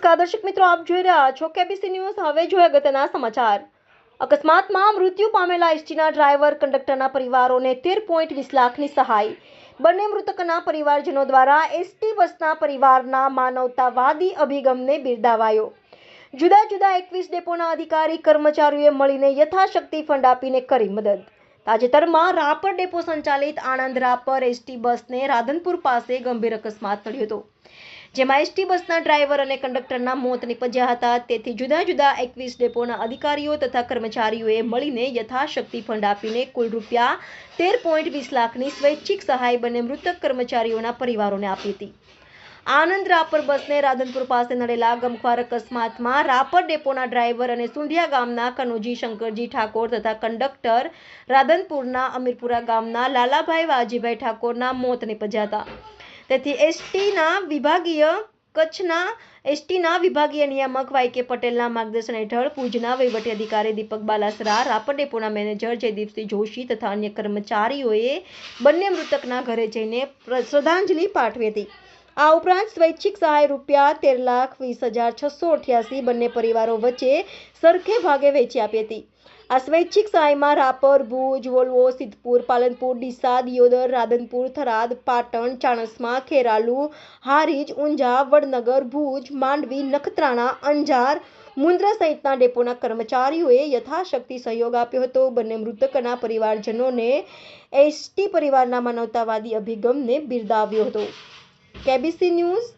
નમસ્કાર દર્શક મિત્રો, આપ જોઈ રહ્યા છો કેબીસી ન્યૂઝ। હવે જોઈએ અગત્યના સમાચાર। અકસ્માતમાં મૃત્યુ પામેલા એસટીના ડ્રાઈવર કંડક્ટરના પરિવારોને 13.20 લાખની સહાય। બંને મૃતકના પરિવારજનો દ્વારા એસટી બસના પરિવારના માનવતાવાદી અભિગમને બિરદાવાયો। જુદા જુદા 21 ડેપોના અધિકારી કર્મચારીઓએ મળીને યથાશક્તિ ફંડ આપીને કરી મદદ। તાજેતરમાં રાપર ડેપો સંચાલિત આણંદ રાપર એસટી બસને રાધનપુર પાસે ગંભીર અકસ્માત નડ્યો હતો, જેમાં એસટી બસના ડ્રાઈવર અને કંડક્ટરના મોત નીપજ્યા હતા। તેથી જુદા જુદા 21 ડેપોના અધિકારીઓ તથા કર્મચારીઓએ મળીને યથાશક્તિ ફંડ આપીને કુલ રૂપિયા 13.20 લાખની સ્વૈચ્છિક સહાય બંને મૃતક કર્મચારીઓના પરિવારોને આપી હતી। આણંદ રાપર બસને રાધનપુર પાસે નડેલા ગમખ્વાર અકસ્માતમાં રાપર ડેપોના ડ્રાઈવર અને સુંઢિયા ગામના કનોજી શંકરજી ઠાકોર તથા કંડક્ટર રાધનપુરના અમીરપુરા ગામના લાલાભાઈ વાજીભાઈ ઠાકોરના મોત નીપજ્યા હતા। તેથી એસટીના વિભાગીય નિયામક વાય.કે. પટેલના માર્ગદર્શન હેઠળ ભુજના વહીવટી અધિકારી દીપક બાલાસરા, રાપર ડેપોના મેનેજર જયદીપસિંહ જોશી તથા અન્ય કર્મચારીઓએ બંને મૃતકના ઘરે જઈને શ્રદ્ધાંજલિ પાઠવી હતી। આ ઉપરાંત સ્વૈચ્છિક સહાય રૂપિયા 13,20,688 બંને પરિવારો વચ્ચે સરખે ભાગે વહેંચી આપી હતી। આ સ્વૈચ્છિક સહાયમાં રાપર, ભુજ, વોલ્વો, સિદ્ધપુર, પાલનપુર, ડીસા, દિયોદર, રાધનપુર, થરાદ, પાટણ, ચાણસ્મા, ખેરાલુ, હારીજ, ઊંઝા, વડનગર, ભુજ, માંડવી, નખત્રાણા, અંજાર, મુન્દ્રા સહિતના ડેપોના કર્મચારીઓએ યથાશક્તિ સહયોગ આપ્યો હતો। બંને મૃતકના પરિવારજનોને એસટી પરિવારના માનવતાવાદી અભિગમને બિરદાવ્યો હતો। KBC news